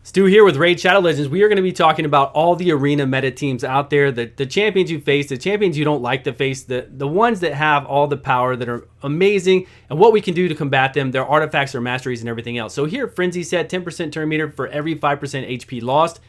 Stu here with Raid Shadow Legends. We are going to be talking about all the arena meta teams out there, the champions you face, the champions you don't like to face, the ones that have all the power that are amazing, and what we can do to combat them, their artifacts, their masteries, and everything else. So here, Frenzy set 10% turn meter for every 5% HP lost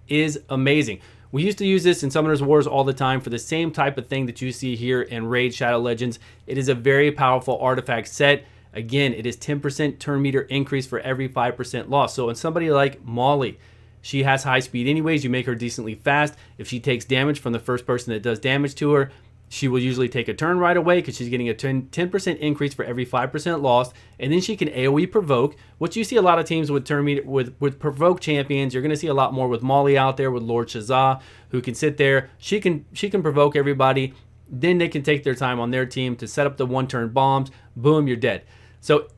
is amazing. We used to use this in Summoners Wars all the time for the same type of thing that you see here in Raid Shadow Legends. It is a very powerful artifact set. Again, it is 10% turn meter increase for every 5% loss. So in somebody like Molly, she has high speed anyways. You make her decently fast. If she takes damage from the first person that does damage to her, she will usually take a turn right away because she's getting a 10% increase for every 5% lost. And then she can AoE provoke, which you see a lot of teams with turn meter, with provoke champions. You're going to see a lot more with Molly out there, with Lord Shazah, who can sit there. She can provoke everybody. Then they can take their time on their team to set up the one-turn bombs. Boom, you're dead. So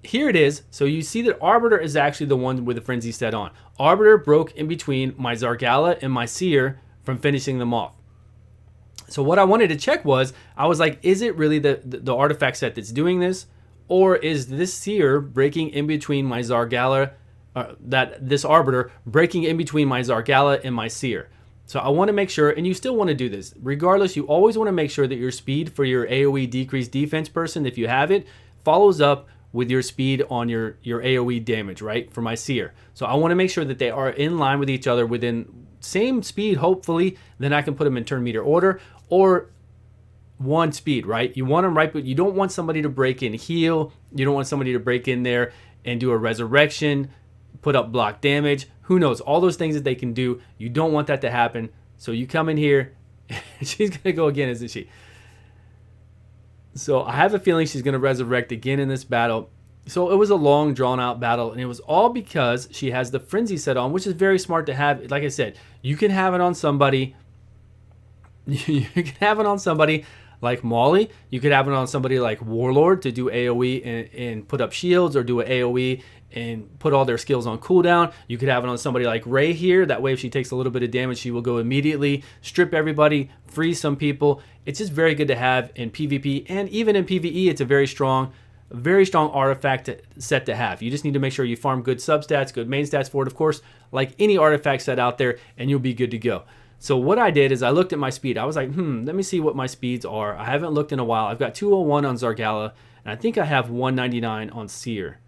here it is. So you see that Arbiter is actually the one with the Frenzy set on. Arbiter broke in between my Zargala and my Seer from finishing them off. So what I wanted to check was, I was like, is it really the artifact set that's doing this? Or is this Seer breaking in between my Zargala, this Arbiter breaking in between my Zargala and my Seer? So I want to make sure, and you still want to do this. Regardless, you always want to make sure that your speed for your AoE decreased defense person, if you have it, follows up with your speed on your AoE damage, right? For my Seer. So I want to make sure that they are in line with each other within same speed, hopefully. Then I can put them in turn meter order or one speed, right? You want them right, but you don't want somebody to break in heal. You don't want somebody to break in there and do a resurrection, put up block damage. Who knows? All those things that they can do. You don't want that to happen. So you come in here. She's going to go again, isn't she? So I have a feeling she's going to resurrect again in this battle. So it was a long, drawn-out battle, and it was all because she has the Frenzy set on, which is very smart to have. Like I said, you can have it on somebody. You can have it on somebody like Molly. You could have it on somebody like Warlord to do AoE and put up shields, or do an AoE and put all their skills on cooldown. You could have it on somebody like Ray here. That way, if she takes a little bit of damage, she will go immediately, strip everybody, freeze some people. It's just very good to have in PvP, and even in PvE, it's a very strong artifact set to have. You just need to make sure you farm good substats, good main stats for it, of course, like any artifact set out there, and you'll be good to go. So what I did is I looked at my speed. I was like, let me see what my speeds are. I haven't looked in a while. I've got 201 on Zargala, and I think I have 199 on Seer.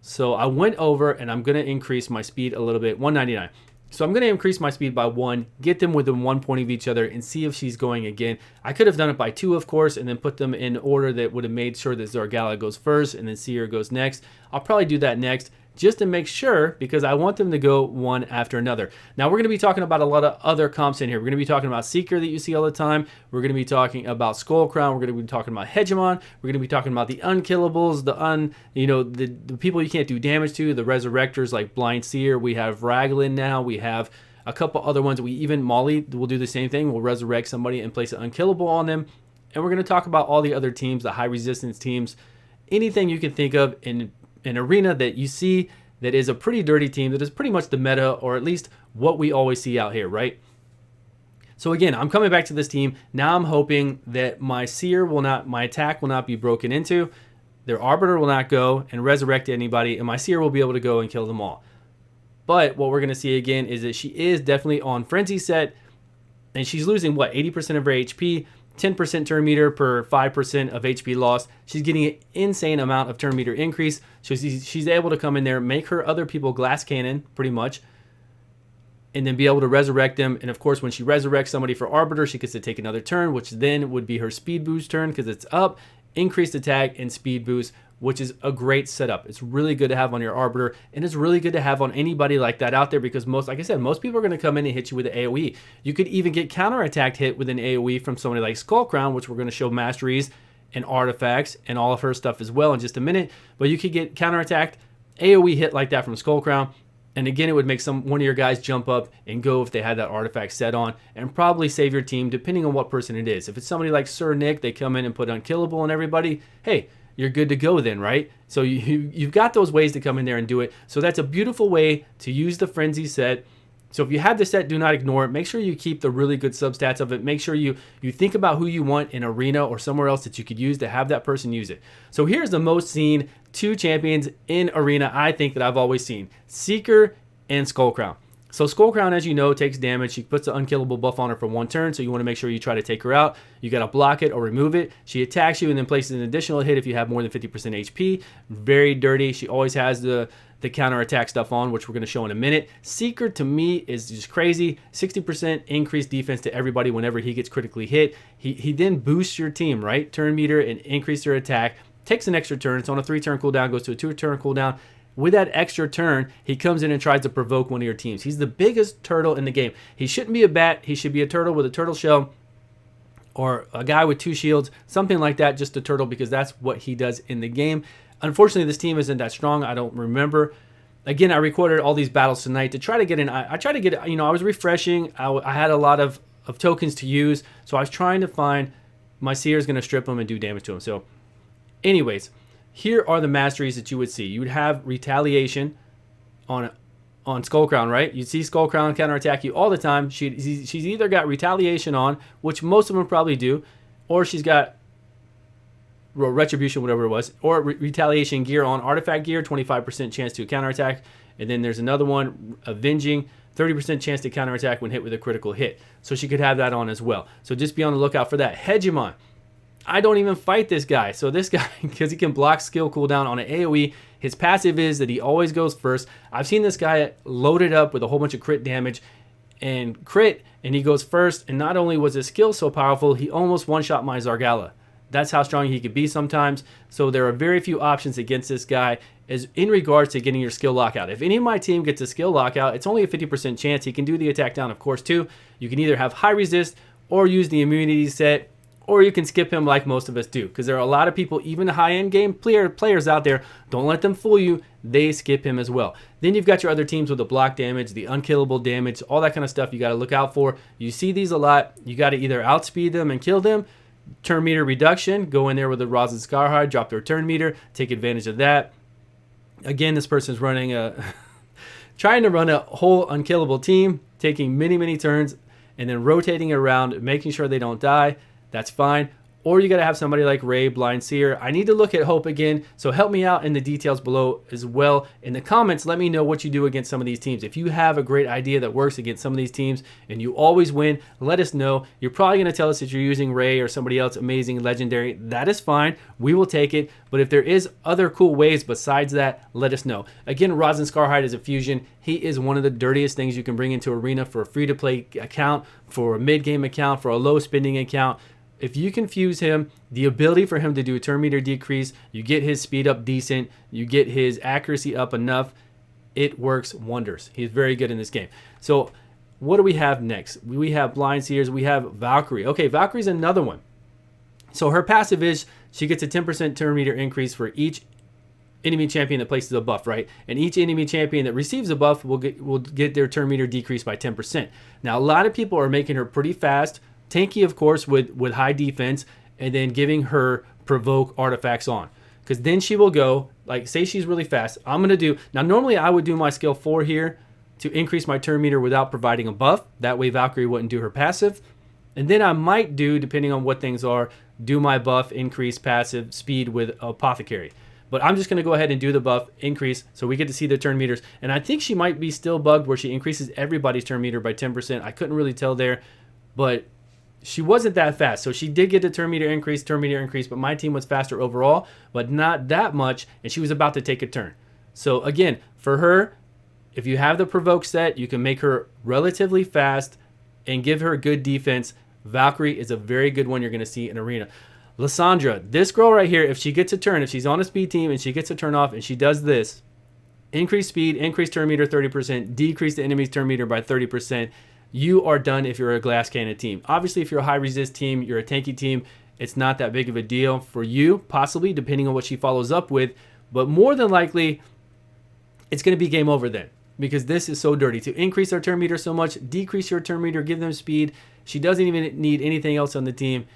So I went over, and I'm going to increase my speed a little bit, 199. So I'm going to increase my speed by 1, get them within 1 point of each other, and see if she's going again. I could have done it by 2, of course, and then put them in order that would have made sure that Zargala goes first, and then Seer goes next. I'll probably do that next, just to make sure, because I want them to go one after another. Now, we're going to be talking about a lot of other comps in here. We're going to be talking about Seeker that you see all the time. We're going to be talking about Skull Crown. We're going to be talking about Hegemon. We're going to be talking about the unkillables, the people you can't do damage to, the resurrectors like Blind Seer. We have Raglan now. We have a couple other ones. Molly will do the same thing. We'll resurrect somebody and place an unkillable on them. And we're going to talk about all the other teams, the high resistance teams, anything you can think of in an arena that you see that is a pretty dirty team, that is pretty much the meta, or at least what we always see out here, right? So again, I'm coming back to this team. Now I'm hoping that my attack will not be broken into, their Arbiter will not go and resurrect anybody, and my Seer will be able to go and kill them all. But what we're going to see again is that she is definitely on Frenzy set, and she's losing, 80% of her HP, 10% turn meter per 5% of HP lost. She's getting an insane amount of turn meter increase. So she's able to come in there, make her other people glass cannon, pretty much, and then be able to resurrect them. And of course, when she resurrects somebody for Arbiter, she gets to take another turn, which then would be her speed boost turn because it's up, increased attack, and speed boost, which is a great setup. It's really good to have on your Arbiter, and it's really good to have on anybody like that out there because like I said, most people are going to come in and hit you with an AoE. You could even get counterattacked hit with an AoE from somebody like Skull Crown, which we're going to show Masteries and artifacts and all of her stuff as well in just a minute. But you could get counterattacked AoE hit like that from Skull Crown, and again, it would make one of your guys jump up and go if they had that artifact set on, and probably save your team depending on what person it is. If it's somebody like Sir Nick, they come in and put unkillable on everybody, hey, you're good to go then, right? So you've got those ways to come in there and do it. So that's a beautiful way to use the Frenzy set. So if you have the set, do not ignore it. Make sure you keep the really good substats of it. Make sure you think about who you want in Arena or somewhere else that you could use to have that person use it. So here's the most seen 2 champions in Arena I think that I've always seen. Seeker and Skullcrown. So Skullcrown, as you know, takes damage. She puts the unkillable buff on her for 1 turn, so you want to make sure you try to take her out. You got to block it or remove it. She attacks you and then places an additional hit if you have more than 50% HP. Very dirty. She always has the counterattack stuff on, which we're going to show in a minute. Seeker, to me, is just crazy. 60% increased defense to everybody whenever he gets critically hit. He then boosts your team, right? Turn meter and increase their attack. Takes an extra turn. It's on a 3-turn cooldown, goes to a 2-turn cooldown. With that extra turn, he comes in and tries to provoke one of your teams. He's the biggest turtle in the game. He shouldn't be a bat. He should be a turtle with a turtle shell or a guy with 2 shields, something like that, just a turtle, because that's what he does in the game. Unfortunately, this team isn't that strong. I don't remember. Again, I recorded all these battles tonight to try to get in. I tried to get, I was refreshing. I had a lot of tokens to use, so I was trying to find my Seers going to strip him and do damage to him. So anyways, here are the masteries that you would see. You would have retaliation on Skullcrown, right? You'd see Skullcrown counterattack you all the time. She's either got retaliation on, which most of them probably do, or she's got retribution, whatever it was, or retaliation gear on. Artifact gear, 25% chance to counterattack. And then there's another one, avenging, 30% chance to counterattack when hit with a critical hit. So she could have that on as well. So just be on the lookout for that. Hegemon. I don't even fight this guy. So this guy, because he can block skill cooldown on an AoE, his passive is that he always goes first. I've seen this guy loaded up with a whole bunch of crit damage and crit, and he goes first. And not only was his skill so powerful, he almost one-shot my Zargala. That's how strong he could be sometimes. So there are very few options against this guy as in regards to getting your skill lockout. If any of my team gets a skill lockout, it's only a 50% chance. He can do the attack down, of course, too. You can either have high resist or use the immunity set, or you can skip him like most of us do, because there are a lot of people, even high-end game players out there, don't let them fool you, they skip him as well. Then you've got your other teams with the block damage, the unkillable damage, all that kind of stuff you got to look out for. You see these a lot. You got to either outspeed them and kill them, turn meter reduction, go in there with the Rosin Scarhide, drop their turn meter, take advantage of that. Again, this person's running trying to run a whole unkillable team, taking many turns, and then rotating around, making sure they don't die. That's fine. Or you got to have somebody like Ray, Blind Seer. I need to look at Hope again, so help me out in the details below as well. In the comments, let me know what you do against some of these teams. If you have a great idea that works against some of these teams and you always win, let us know. You're probably going to tell us that you're using Ray or somebody else amazing, legendary. That is fine. We will take it. But if there is other cool ways besides that, let us know. Again, Rosin Scarhide is a fusion. He is one of the dirtiest things you can bring into Arena for a free-to-play account, for a mid-game account, for a low-spending account. If you can fuse him, the ability for him to do a turn meter decrease, you get his speed up decent, you get his accuracy up enough, it works wonders. He's very good in this game. So what do we have next? We have Blind Seers, we have Valkyrie. Okay, Valkyrie's another one. So her passive is she gets a 10% turn meter increase for each enemy champion that places a buff, right? And each enemy champion that receives a buff will get their turn meter decreased by 10%. Now, a lot of people are making her pretty fast, tanky, of course, with high defense, and then giving her provoke artifacts on. Because then she will go, like, say she's really fast. I'm going to do, now normally I would do my skill 4 here to increase my turn meter without providing a buff. That way Valkyrie wouldn't do her passive. And then I might do, depending on what things are, do my buff, increase passive speed with Apothecary. But I'm just going to go ahead and do the buff, increase, so we get to see the turn meters. And I think she might be still bugged where she increases everybody's turn meter by 10%. I couldn't really tell there, but she wasn't that fast. So she did get the turn meter increase, but my team was faster overall, but not that much, and she was about to take a turn. So again, for her, if you have the provoke set, you can make her relatively fast and give her good defense. Valkyrie is a very good one you're going to see in Arena. Lissandra, this girl right here, if she gets a turn, if she's on a speed team and she gets a turn off and she does this, increase speed, increase turn meter 30%, decrease the enemy's turn meter by 30%, you are done if you're a glass cannon team. Obviously, if you're a high resist team, you're a tanky team, it's not that big of a deal for you, possibly, depending on what she follows up with. But more than likely, it's going to be game over then, because this is so dirty. To increase their turn meter so much, decrease your turn meter, give them speed. She doesn't even need anything else on the team.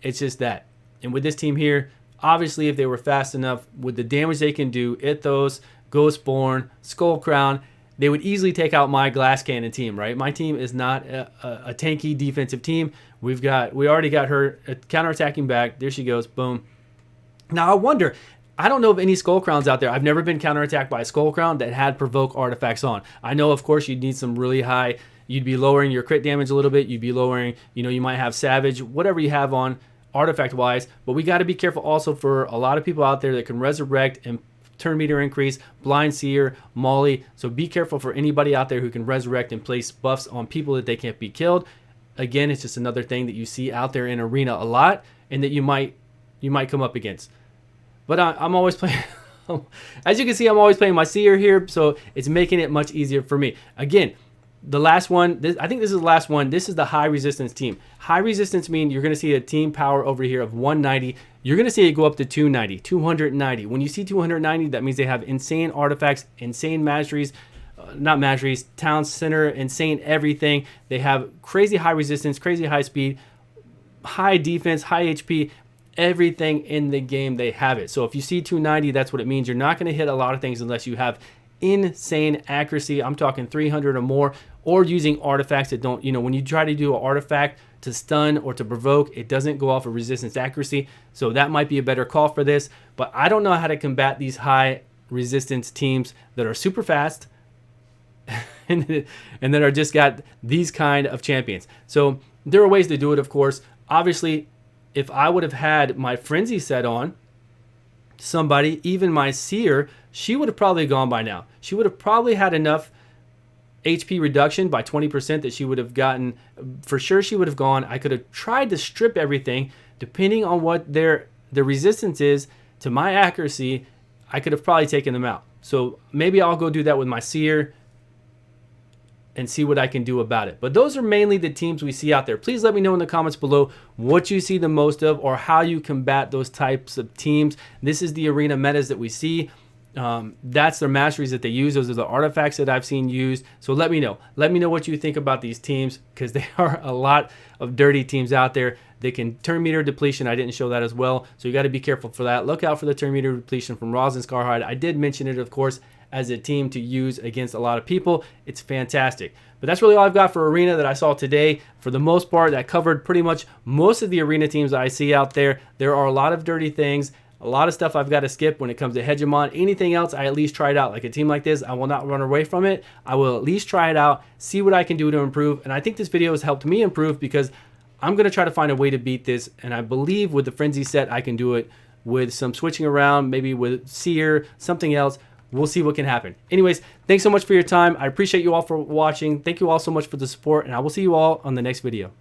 It's just that. And with this team here, obviously, if they were fast enough, with the damage they can do, Ithos, Ghostborn, Skullcrown, they would easily take out my glass cannon team, right? My team is not a tanky defensive team. We already got her counterattacking back. There she goes. Boom. Now I wonder, I don't know of any Skull Crowns out there. I've never been counterattacked by a Skull Crown that had provoke artifacts on. I know, of course, you'd need some really high, you'd be lowering your crit damage a little bit. You'd be lowering, you know, you might have Savage, whatever you have on artifact wise. But we got to be careful also for a lot of people out there that can resurrect and turn meter increase, blind seer, molly. So be careful for anybody out there who can resurrect and place buffs on people that they can't be killed. Again, it's just another thing that you see out there in arena a lot and that you might come up against. But I'm always playing, as you can see, I'm always playing my seer here, so it's making it much easier for me. Again, the last one, I think this is the last one. This is the high resistance team. High resistance means you're going to see a team power over here of 190. You're going to see it go up to 290, 290. When you see 290, that means they have insane artifacts, insane masteries, not masteries, town center, insane everything. They have crazy high resistance, crazy high speed, high defense, high HP. Everything in the game, they have it. So if you see 290, that's what it means. You're not going to hit a lot of things unless you have insane accuracy. I'm talking 300 or more, or using artifacts that don't, you know, when you try to do an artifact to stun or to provoke, it doesn't go off of resistance accuracy. So that might be a better call for this. But I don't know how to combat these high resistance teams that are super fast and that are just got these kind of champions. So there are ways to do it, of course. Obviously, if I would have had my Frenzy set on somebody, even my Seer, she would have probably gone by now. She would have probably had enough HP reduction by 20% that she would have gotten. For sure, she would have gone. I could have tried to strip everything. Depending on what the resistance is to my accuracy, I could have probably taken them out. So maybe I'll go do that with my Seer and see what I can do about it. But those are mainly the teams we see out there. Please let me know in the comments below what you see the most of or how you combat those types of teams. This is the arena metas that we see. That's their masteries that they use. Those are the artifacts that I've seen used. So let me know. Let me know what you think about these teams, because there are a lot of dirty teams out there. They can turn meter depletion. I didn't show that as well. So you got to be careful for that. Look out for the turn meter depletion from Rosin Scarhide. I did mention it, of course, as a team to use against a lot of people. It's fantastic. But that's really all I've got for arena that I saw today. For the most part, that covered pretty much most of the arena teams I see out there. There are a lot of dirty things, a lot of stuff I've got to skip when it comes to Hegemon. Anything else, I at least try it out. Like a team like this, I will not run away from it. I will at least try it out, see what I can do to improve. And I think this video has helped me improve, because I'm going to try to find a way to beat this. And I believe with the Frenzy set, I can do it with some switching around, maybe with Seer, something else. We'll see what can happen. Anyways, thanks so much for your time. I appreciate you all for watching. Thank you all so much for the support, and I will see you all on the next video.